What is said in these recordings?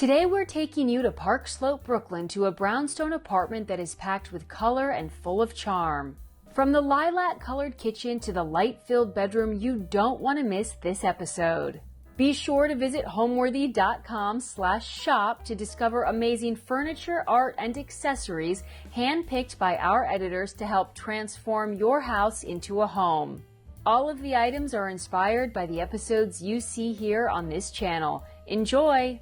Today we're taking you to Park Slope, Brooklyn to a brownstone apartment that is packed with color and full of charm. From the lilac-colored kitchen to the light-filled bedroom, you don't want to miss this episode. Be sure to visit homeworthy.com/shop to discover amazing furniture, art, and accessories handpicked by our editors to help transform your house into a home. All of the items are inspired by the episodes you see here on this channel. Enjoy!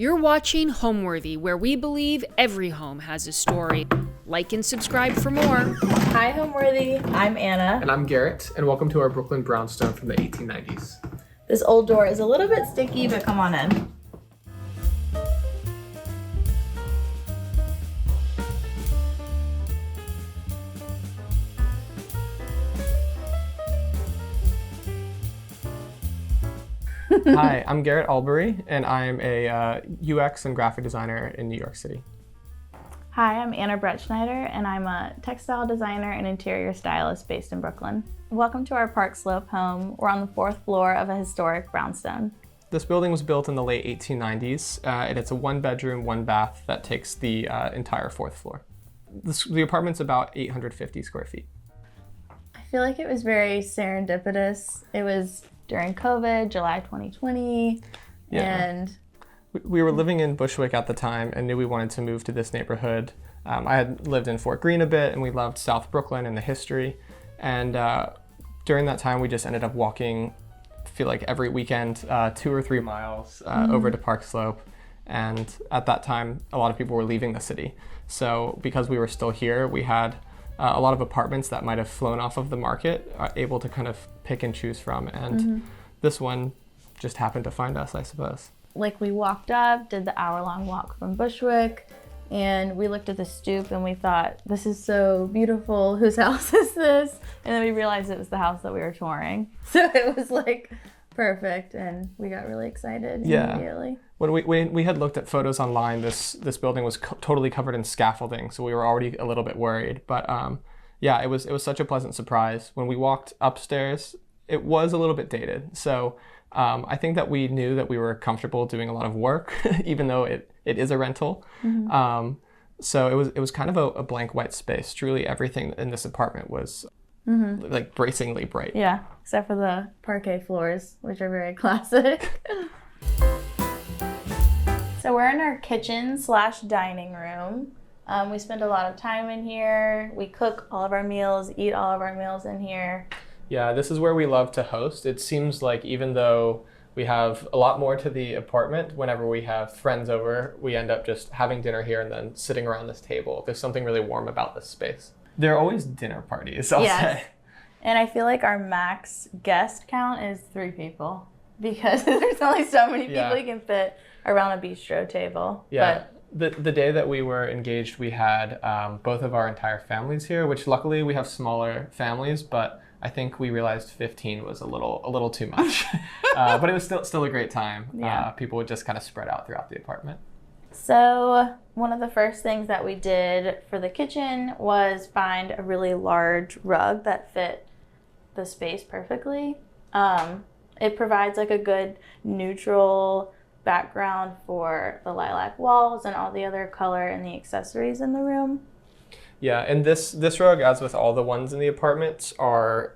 You're watching Homeworthy, where we believe every home has a story. Like and subscribe for more. Hi, Homeworthy. I'm Anna. And I'm Garrett, and welcome to our Brooklyn brownstone from the 1890s. This old door is a little bit sticky, but come on in. Hi, I'm Garrett Albury, and I'm a UX and graphic designer in New York City. Hi, I'm Anna Brettschneider, and I'm a textile designer and interior stylist based in Brooklyn. Welcome to our Park Slope home. We're on the 4th floor of a historic brownstone. This building was built in the late 1890s, and it's a one-bedroom, one-bath that takes the entire 4th floor. The apartment's about 850 square feet. I feel like it was very serendipitous. It was during COVID, July 2020, and we were living in Bushwick at the time and knew we wanted to move to this neighborhood. I had lived in Fort Greene a bit, and we loved South Brooklyn and the history. And during that time, we just ended up walking, I feel like every weekend, 2 or 3 miles over to Park Slope. And at that time, a lot of people were leaving the city. So because we were still here, we had a lot of apartments that might have flown off of the market, able to kind of pick and choose from. And this one just happened to find us, I suppose. Like, we walked up, did the hour-long walk from Bushwick, and we looked at the stoop and we thought, this is so beautiful, whose house is this? And then we realized it was the house that we were touring. So it was like perfect, and we got really excited immediately. When we had looked at photos online, this building was totally covered in scaffolding, so we were already a little bit worried. But yeah, it was such a pleasant surprise. When we walked upstairs, it was a little bit dated. So I think that we knew that we were comfortable doing a lot of work, even though it is a rental. So it was kind of a blank white space. Truly everything in this apartment was like bracingly bright. Yeah, except for the parquet floors, which are very classic. So we're in our kitchen/dining room. We spend a lot of time in here. We cook all of our meals, eat all of our meals in here. Yeah, this is where we love to host. It seems like even though we have a lot more to the apartment, whenever we have friends over, we end up just having dinner here and then sitting around this table. There's something really warm about this space. There are always dinner parties, I'll say. And I feel like our max guest count is 3 people because there's only so many people you can fit around a bistro table. Yeah. But the day that we were engaged, we had both of our entire families here, which luckily we have smaller families, but I think we realized 15 was a little too much. But it was still a great time. Yeah. People would just kind of spread out throughout the apartment. So one of the first things that we did for the kitchen was find a really large rug that fit the space perfectly. It provides like a good neutral background for the lilac walls and all the other color and the accessories in the room. Yeah, and this rug, as with all the ones in the apartment, are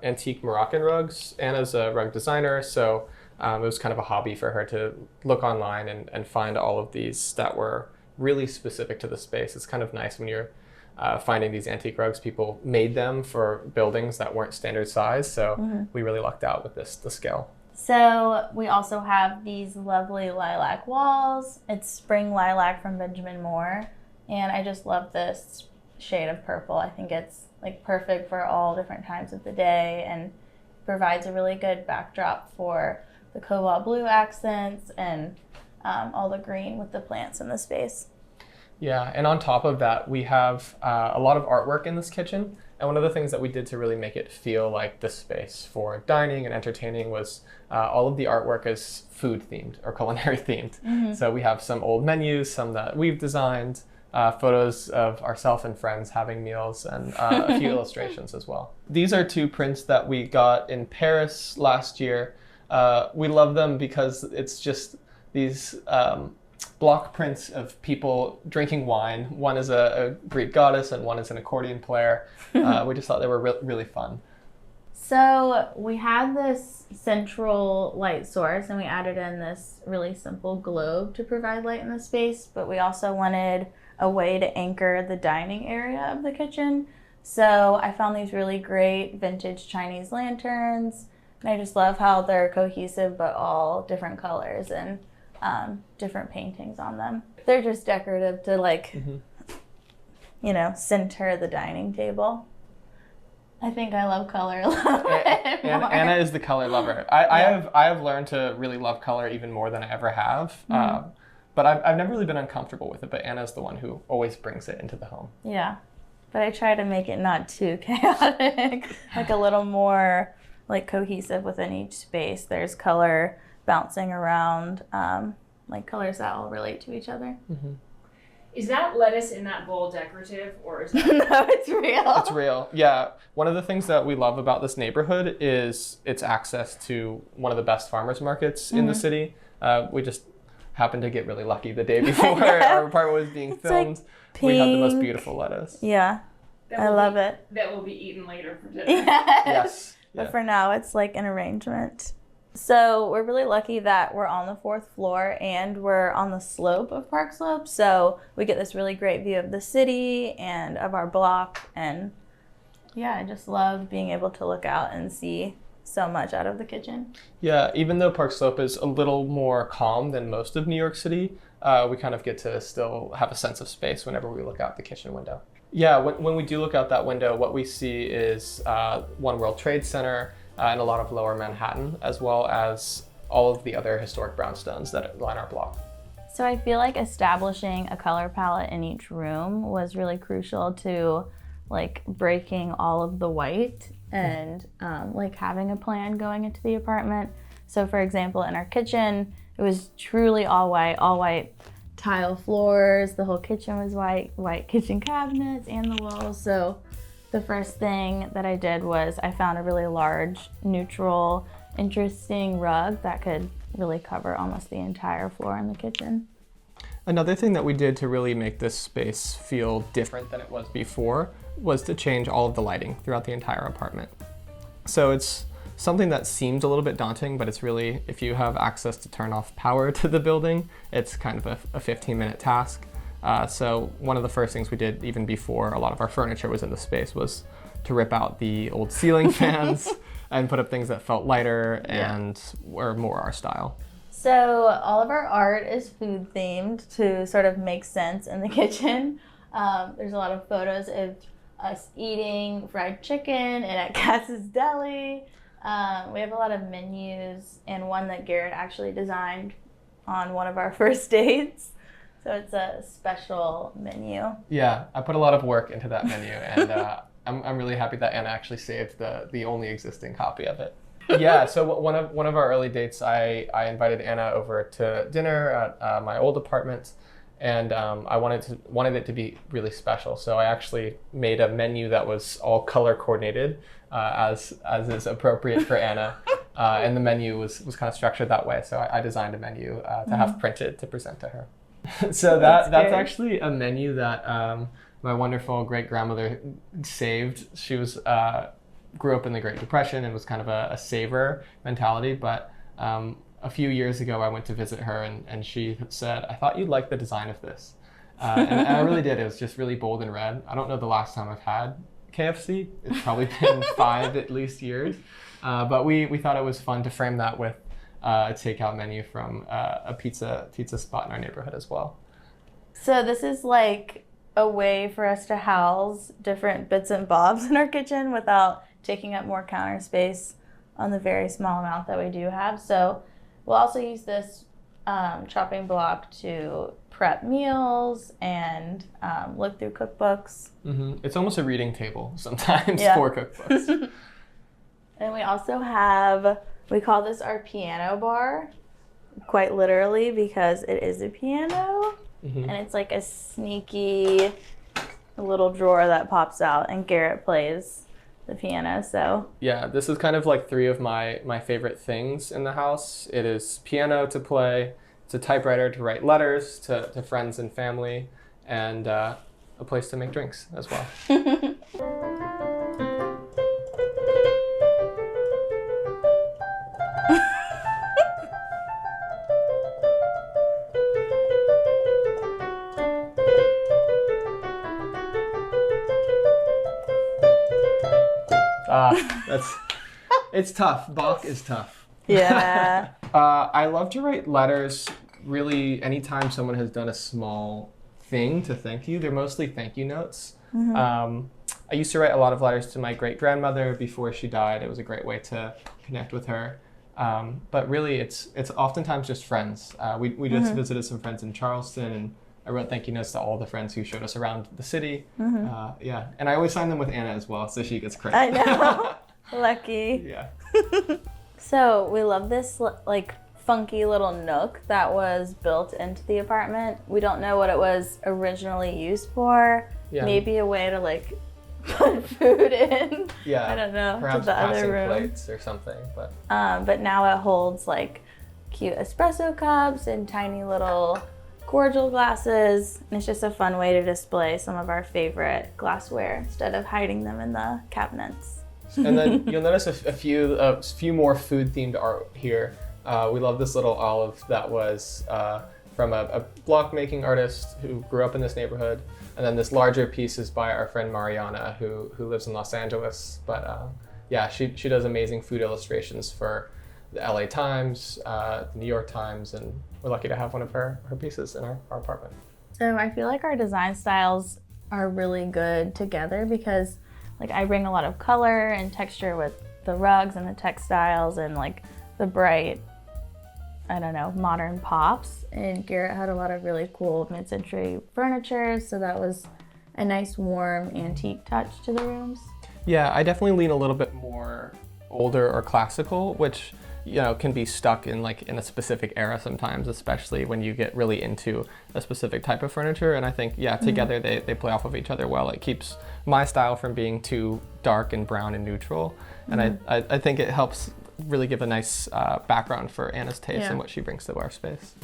antique Moroccan rugs. Anna's a rug designer, so it was kind of a hobby for her to look online and find all of these that were really specific to the space. It's kind of nice when you're finding these antique rugs. People made them for buildings that weren't standard size, so we really lucked out with the scale. So we also have these lovely lilac walls. It's spring lilac from Benjamin Moore. And I just love this shade of purple. I think it's like perfect for all different times of the day and provides a really good backdrop for the cobalt blue accents and all the green with the plants in the space. Yeah, and on top of that, we have a lot of artwork in this kitchen. And one of the things that we did to really make it feel like this space for dining and entertaining was all of the artwork is food themed or culinary themed. So we have some old menus, some that we've designed, photos of ourselves and friends having meals, and a few illustrations as well. These are 2 prints that we got in Paris last year. We love them because it's just these block prints of people drinking wine. One is a Greek goddess and one is an accordion player. We just thought they were really fun. So we had this central light source and we added in this really simple globe to provide light in the space, but we also wanted a way to anchor the dining area of the kitchen. So I found these really great vintage Chinese lanterns, and I just love how they're cohesive but all different colors and different paintings on them. They're just decorative to center the dining table. I think I love color a little bit more. Anna is the color lover. I have learned to really love color even more than I ever have. But I've never really been uncomfortable with it, but Anna's the one who always brings it into the home. Yeah, but I try to make it not too chaotic, like a little more like cohesive within each space. There's color bouncing around, like colors that all relate to each other. Mm-hmm. Is that lettuce in that bowl decorative, or is that... No, it's real. It's real. Yeah. One of the things that we love about this neighborhood is its access to one of the best farmers markets in the city. We just happened to get really lucky the day before our apartment was being filmed. Like we had the most beautiful lettuce. Yeah, I love it. That will be eaten later for dinner. Yes. But for now, it's like an arrangement. So we're really lucky that we're on the 4th floor and we're on the slope of Park Slope. So we get this really great view of the city and of our block. And yeah, I just love being able to look out and see so much out of the kitchen. Yeah, even though Park Slope is a little more calm than most of New York City, we kind of get to still have a sense of space whenever we look out the kitchen window. Yeah, when we do look out that window, what we see is One World Trade Center, and a lot of lower Manhattan, as well as all of the other historic brownstones that line our block. So I feel like establishing a color palette in each room was really crucial to like breaking all of the white and like having a plan going into the apartment. So for example, in our kitchen, it was truly all white tile floors. The whole kitchen was white kitchen cabinets and the walls. So the first thing that I did was I found a really large, neutral, interesting rug that could really cover almost the entire floor in the kitchen. Another thing that we did to really make this space feel different than it was before was to change all of the lighting throughout the entire apartment. So it's something that seems a little bit daunting, but it's really, if you have access to turn off power to the building, it's kind of a 15-minute task. So one of the first things we did even before a lot of our furniture was in the space was to rip out the old ceiling fans and put up things that felt lighter and were more our style. So all of our art is food themed to sort of make sense in the kitchen. There's a lot of photos of us eating fried chicken and at Cass's Deli. We have a lot of menus and one that Garrett actually designed on one of our first dates. So it's a special menu. Yeah, I put a lot of work into that menu, and I'm really happy that Anna actually saved the only existing copy of it. Yeah, so one of our early dates, I invited Anna over to dinner at my old apartment, and I wanted it to be really special. So I actually made a menu that was all color coordinated, as is appropriate for Anna, and the menu was kind of structured that way. So I designed a menu to have printed to present to her. So that's actually a menu that my wonderful great grandmother saved. She was grew up in the Great Depression and was kind of a saver mentality. But a few years ago, I went to visit her and she said, "I thought you'd like the design of this," and I really did. It was just really bold and red. I don't know the last time I've had KFC. It's probably been 5 at least years. But we thought it was fun to frame that with a takeout menu from a pizza spot in our neighborhood as well. So this is like a way for us to house different bits and bobs in our kitchen without taking up more counter space on the very small amount that we do have. So we'll also use this chopping block to prep meals and look through cookbooks. Mm-hmm. It's almost a reading table sometimes for cookbooks. And we also have, we call this our piano bar, quite literally, because it is a piano. Mm-hmm. And it's like a sneaky little drawer that pops out, and Garrett plays the piano. So yeah, this is kind of like 3 of my favorite things in the house. It is piano to play, it's It's a typewriter to write letters to friends and family, and a place to make drinks as well. It's tough. Bach is tough. Yeah. I love to write letters. Really, anytime someone has done a small thing to thank you, they're mostly thank you notes. I used to write a lot of letters to my great-grandmother before she died. It was a great way to connect with her. But really, it's oftentimes just friends. We just visited some friends in Charleston, and I wrote thank you notes to all the friends who showed us around the city. Yeah, and I always sign them with Anna as well, so she gets credit. I know. Lucky. Yeah. So we love this like funky little nook that was built into the apartment. We don't know what it was originally used for. Yeah. Maybe a way to like put food in. Yeah. I don't know. Perhaps to the other passing room. plates or something. But now it holds like cute espresso cups and tiny little cordial glasses. And it's just a fun way to display some of our favorite glassware instead of hiding them in the cabinets. And then you'll notice a few more food-themed art here. We love this little olive that was from a block-making artist who grew up in this neighborhood. And then this larger piece is by our friend Mariana, who lives in Los Angeles. But yeah, she does amazing food illustrations for the LA Times, the New York Times, and we're lucky to have one of her pieces in our apartment. So I feel like our design styles are really good together because like I bring a lot of color and texture with the rugs and the textiles and like the bright, I don't know, modern pops. And Garrett had a lot of really cool mid-century furniture, so that was a nice warm antique touch to the rooms. Yeah, I definitely lean a little bit more older or classical, which can be stuck in a specific era sometimes, especially when you get really into a specific type of furniture. And I think, together they play off of each other well. It keeps my style from being too dark and brown and neutral. And I think it helps really give a nice background for Anna's taste and what she brings to our space.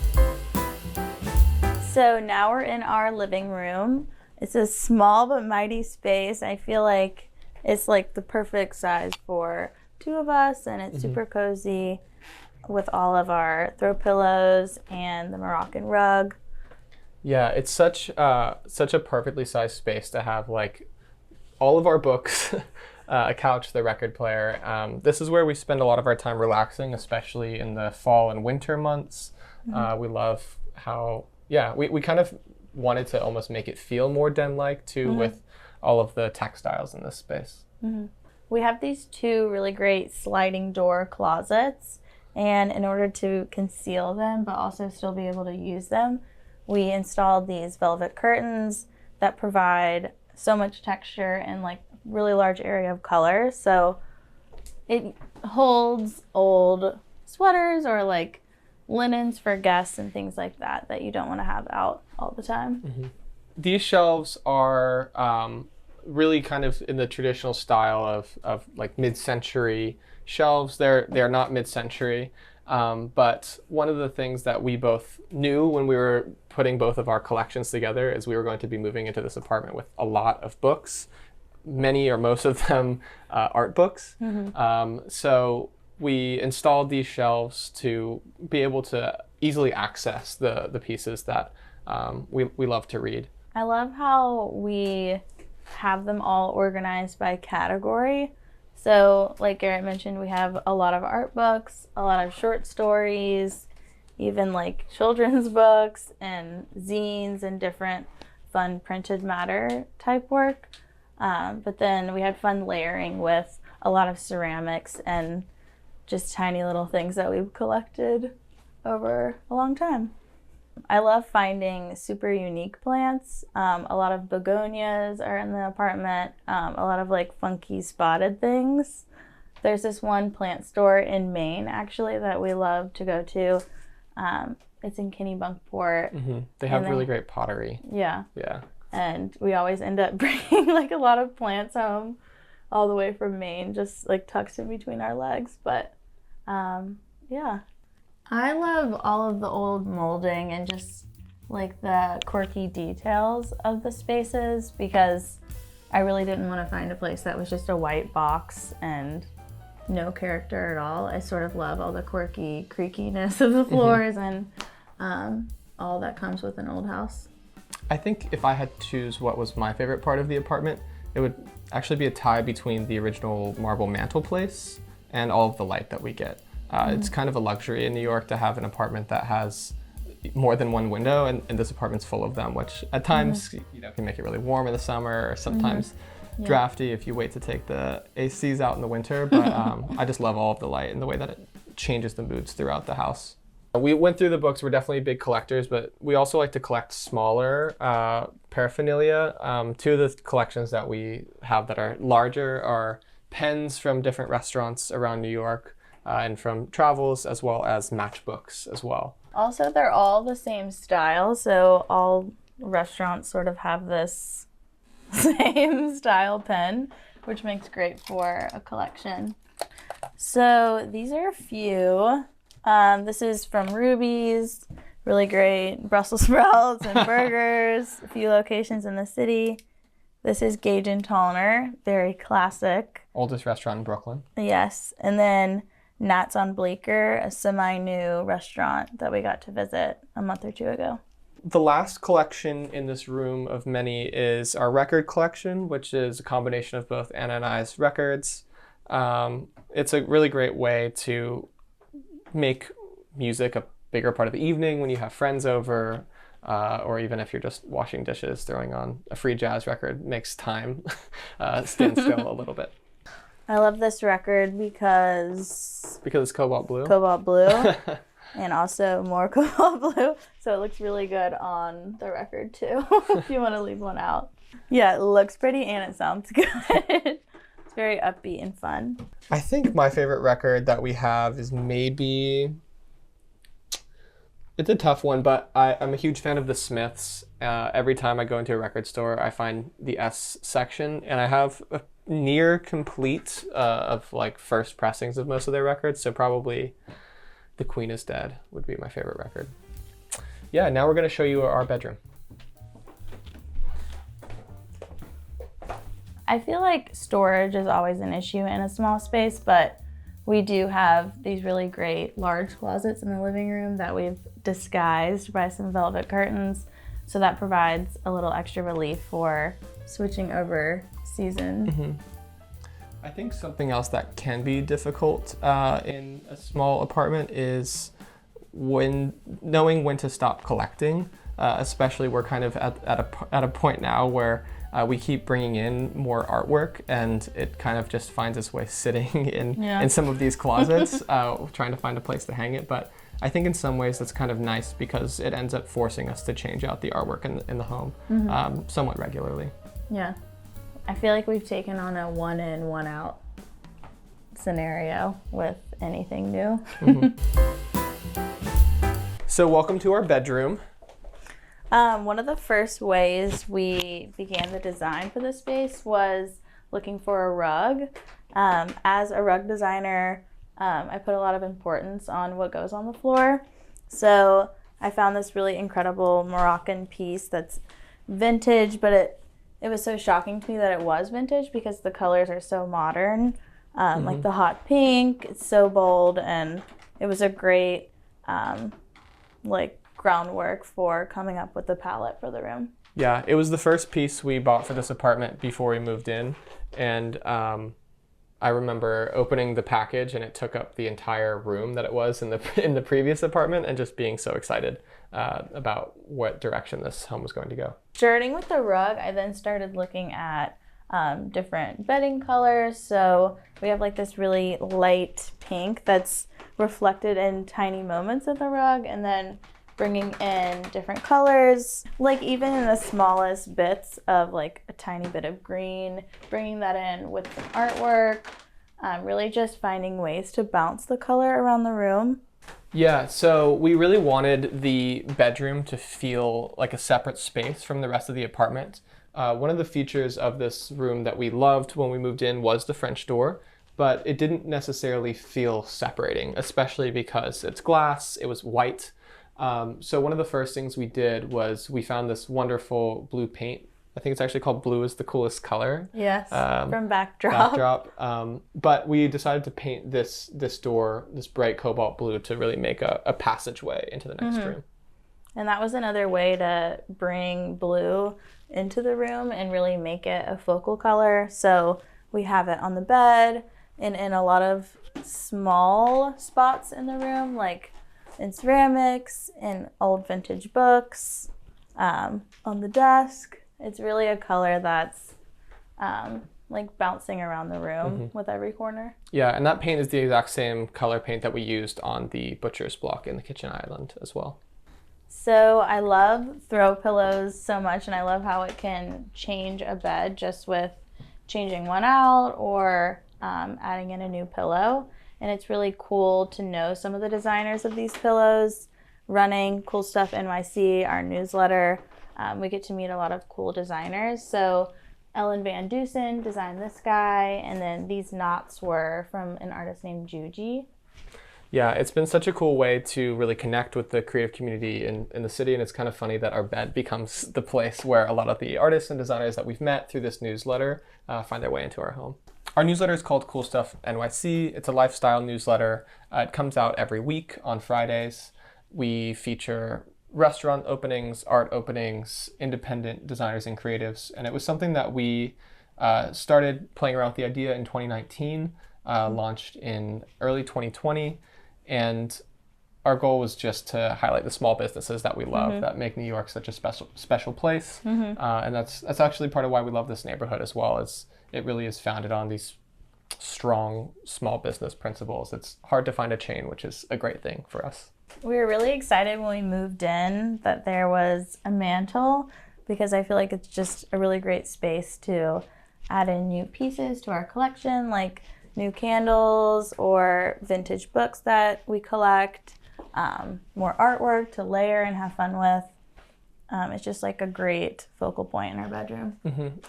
So now we're in our living room. It's a small but mighty space. I feel like it's like the perfect size for two of us, and it's super cozy with all of our throw pillows and the Moroccan rug. Yeah, it's such a perfectly sized space to have like all of our books, a couch, the record player. This is where we spend a lot of our time relaxing, especially in the fall and winter months. We love how, we kind of wanted to almost make it feel more den-like too, with all of the textiles in this space. We have these two really great sliding door closets, and in order to conceal them but also still be able to use them, we installed these velvet curtains that provide so much texture and like really large area of color. So it holds old sweaters or like linens for guests and things like that you don't want to have out all the time. These shelves are really kind of in the traditional style of like mid-century shelves. They're not mid-century, but one of the things that we both knew when we were putting both of our collections together is we were going to be moving into this apartment with a lot of books, many or most of them art books. So we installed these shelves to be able to easily access the pieces that we love to read. I love how we have them all organized by category. So like Garrett mentioned, we have a lot of art books, a lot of short stories, even like children's books and zines and different fun printed matter type work. But then we had fun layering with a lot of ceramics and just tiny little things that we've collected over a long time. I love finding super unique plants. A lot of begonias are in the apartment. A lot of like funky spotted things. There's this one plant store in Maine actually that we love to go to. It's in Kennebunkport. They have really great pottery. Yeah. Yeah. And we always end up bringing like a lot of plants home all the way from Maine, just like tucked in between our legs. But yeah. I love all of the old molding and just like the quirky details of the spaces because I really didn't want to find a place that was just a white box and no character at all. I sort of love all the quirky creakiness of the floors and all that comes with an old house. I think if I had to choose what was my favorite part of the apartment, it would actually be a tie between the original marble mantelpiece and all of the light that we get. It's kind of a luxury in New York to have an apartment that has more than one window, and this apartment's full of them, which at times can make it really warm in the summer or sometimes drafty if you wait to take the ACs out in the winter. But I just love all of the light and the way that it changes the moods throughout the house. We went through the books. We're definitely big collectors, but we also like to collect smaller paraphernalia. Two of the collections that we have that are larger are pens from different restaurants around New York and from travels, as well as matchbooks as well. Also, they're all the same style, so all restaurants sort of have this same style pen, which makes great for a collection. So these are a few. This is from Ruby's, really great Brussels sprouts and burgers, a few locations in the city. This is Gage and Tallner, very classic. Oldest restaurant in Brooklyn. Yes, and then Nat's on Bleecker, a semi-new restaurant that we got to visit a month or two ago. The last collection in this room of many is our record collection, which is a combination of both Anna and I's records. It's a really great way to make music a bigger part of the evening when you have friends over, or even if you're just washing dishes, throwing on a free jazz record makes time stand still a little bit. I love this record because it's cobalt blue. Cobalt blue, and also more cobalt blue, so it looks really good on the record too, if you want to leave one out. Yeah, it looks pretty and it sounds good. It's very upbeat and fun. I think my favorite record that we have is maybe... It's a tough one, but I'm a huge fan of the Smiths. Every time I go into a record store, I find the S section, and I have a near complete of like first pressings of most of their records, so probably The Queen is Dead would be my favorite record. Yeah, now we're going to show you our bedroom. I feel like storage is always an issue in a small space, but we do have these really great large closets in the living room that we've disguised by some velvet curtains, so that provides a little extra relief for switching over season. I think something else that can be difficult in a small apartment is knowing when to stop collecting. Especially we're kind of at a point now where we keep bringing in more artwork, and it kind of just finds its way sitting in some of these closets, trying to find a place to hang it. But I think in some ways that's kind of nice because it ends up forcing us to change out the artwork in the home somewhat regularly. Yeah. I feel like we've taken on a one in, one out scenario with anything new. So welcome to our bedroom. One of the first ways we began the design for this space was looking for a rug. As a rug designer, I put a lot of importance on what goes on the floor. So I found this really incredible Moroccan piece that's vintage, but it was so shocking to me that it was vintage because the colors are so modern. Like the hot pink, it's so bold, and it was a great groundwork for coming up with the palette for the room. Yeah, it was the first piece we bought for this apartment before we moved in, and I remember opening the package and it took up the entire room that it was in the previous apartment, and just being so excited about what direction this home was going to go. Starting with the rug, I then started looking at different bedding colors. So we have like this really light pink that's reflected in tiny moments of the rug, and then bringing in different colors, like even in the smallest bits of like a tiny bit of green, bringing that in with some artwork, really just finding ways to bounce the color around the room. Yeah, so we really wanted the bedroom to feel like a separate space from the rest of the apartment. One of the features of this room that we loved when we moved in was the French door, but it didn't necessarily feel separating, especially because it's glass, it was white. So one of the first things we did was we found this wonderful blue paint. I think it's actually called Blue is the Coolest Color. Yes, from Backdrop. But we decided to paint this door, this bright cobalt blue, to really make a passageway into the next room. And that was another way to bring blue into the room and really make it a focal color. So we have it on the bed and in a lot of small spots in the room, like in ceramics, in old vintage books, on the desk. It's really a color that's like bouncing around the room with every corner. Yeah, and that paint is the exact same color paint that we used on the butcher's block in the kitchen island as well. So I love throw pillows so much, and I love how it can change a bed just with changing one out or adding in a new pillow. And it's really cool to know some of the designers of these pillows. Running Cool Stuff NYC, our newsletter, we get to meet a lot of cool designers. So Ellen Van Dusen designed this guy, and then these knots were from an artist named Juji. Yeah, it's been such a cool way to really connect with the creative community in the city, and it's kind of funny that our bed becomes the place where a lot of the artists and designers that we've met through this newsletter find their way into our home. Our newsletter is called Cool Stuff NYC. It's a lifestyle newsletter. It comes out every week on Fridays. We feature restaurant openings, art openings, independent designers and creatives, and it was something that we started playing around with the idea in 2019, launched in early 2020. And our goal was just to highlight the small businesses that we love that make New York such a special place. And that's actually part of why we love this neighborhood as well, as it really is founded on these strong small business principles. It's hard to find a chain, which is a great thing for us. We were really excited when we moved in that there was a mantle, because I feel like it's just a really great space to add in new pieces to our collection, like new candles or vintage books that we collect, more artwork to layer and have fun with. It's just like a great focal point in our bedroom.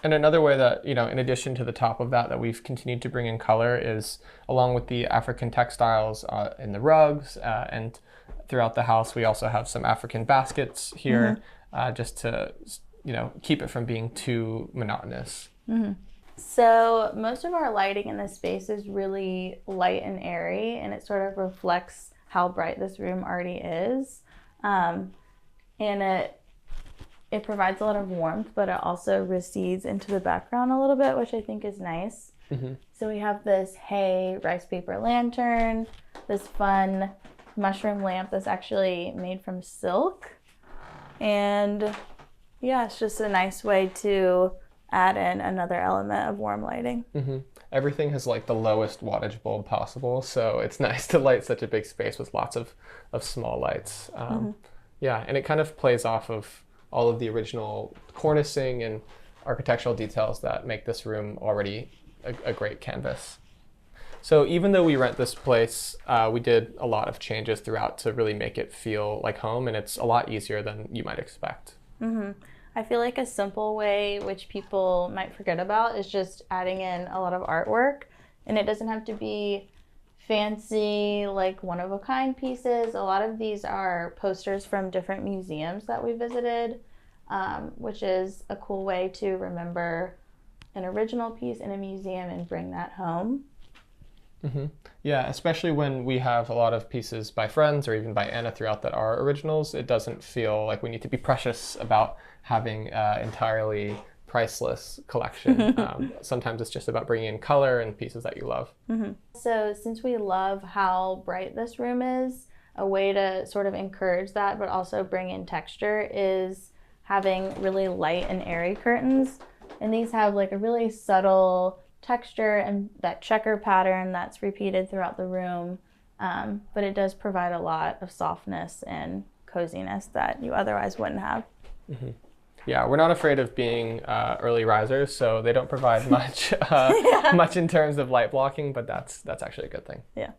And another way that, in addition to the top of that we've continued to bring in color is along with the African textiles in the rugs and throughout the house, we also have some African baskets here just to, keep it from being too monotonous. So most of our lighting in this space is really light and airy, and it sort of reflects how bright this room already is. And it provides a lot of warmth, but it also recedes into the background a little bit, which I think is nice. So we have this hay rice paper lantern, this fun mushroom lamp that's actually made from silk. And yeah, it's just a nice way to add in another element of warm lighting. Everything has like the lowest wattage bulb possible, so it's nice to light such a big space with lots of small lights. Yeah, and it kind of plays off of all of the original cornicing and architectural details that make this room already a great canvas. So even though we rent this place, we did a lot of changes throughout to really make it feel like home, and it's a lot easier than you might expect. I feel like a simple way, which people might forget about, is just adding in a lot of artwork. And it doesn't have to be fancy, like one-of-a-kind pieces. A lot of these are posters from different museums that we visited, which is a cool way to remember an original piece in a museum and bring that home. Yeah, especially when we have a lot of pieces by friends or even by Anna throughout that are originals, it doesn't feel like we need to be precious about having an entirely priceless collection. Sometimes it's just about bringing in color and pieces that you love. So since we love how bright this room is, a way to sort of encourage that but also bring in texture is having really light and airy curtains. And these have like a really subtle texture and that checker pattern that's repeated throughout the room, but it does provide a lot of softness and coziness that you otherwise wouldn't have. Yeah, we're not afraid of being early risers, so they don't provide much much in terms of light blocking, but that's actually a good thing. Yeah.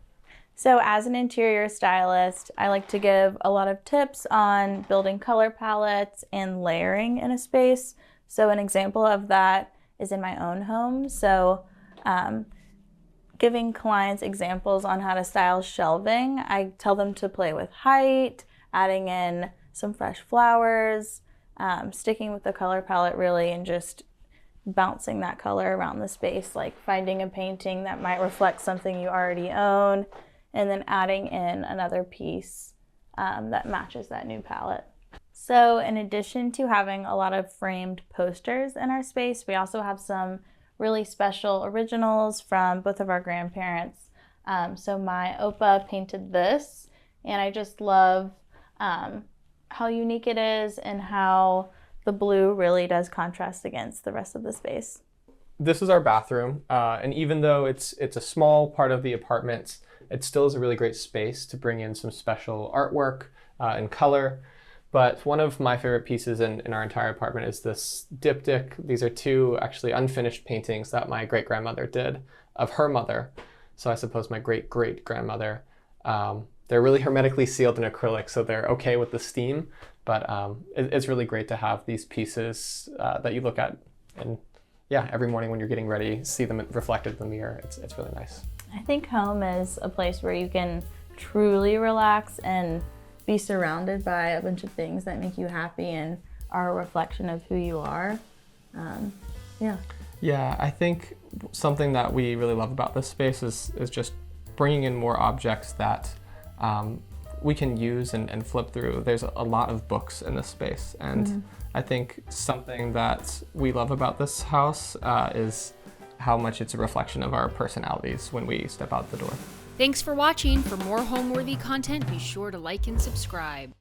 So as an interior stylist, I like to give a lot of tips on building color palettes and layering in a space. So an example of that is in my own home. So giving clients examples on how to style shelving, I tell them to play with height, adding in some fresh flowers, sticking with the color palette really, and just bouncing that color around the space, like finding a painting that might reflect something you already own, and then adding in another piece that matches that new palette. So in addition to having a lot of framed posters in our space, we also have some really special originals from both of our grandparents. So my Opa painted this, and I just love how unique it is and how the blue really does contrast against the rest of the space. This is our bathroom, and even though it's a small part of the apartment, it still is a really great space to bring in some special artwork and color. But one of my favorite pieces in our entire apartment is this diptych. These are two actually unfinished paintings that my great-grandmother did of her mother. So I suppose my great-great-grandmother. They're really hermetically sealed in acrylic, so they're okay with the steam. But it's really great to have these pieces that you look at, and yeah, every morning when you're getting ready, see them reflected in the mirror. It's really nice. I think home is a place where you can truly relax and be surrounded by a bunch of things that make you happy and are a reflection of who you are. Yeah, I think something that we really love about this space is just bringing in more objects that we can use and flip through. There's a lot of books in this space, and I think something that we love about this house is how much it's a reflection of our personalities when we step out the door. Thanks for watching. For more home-worthy content, be sure to like and subscribe.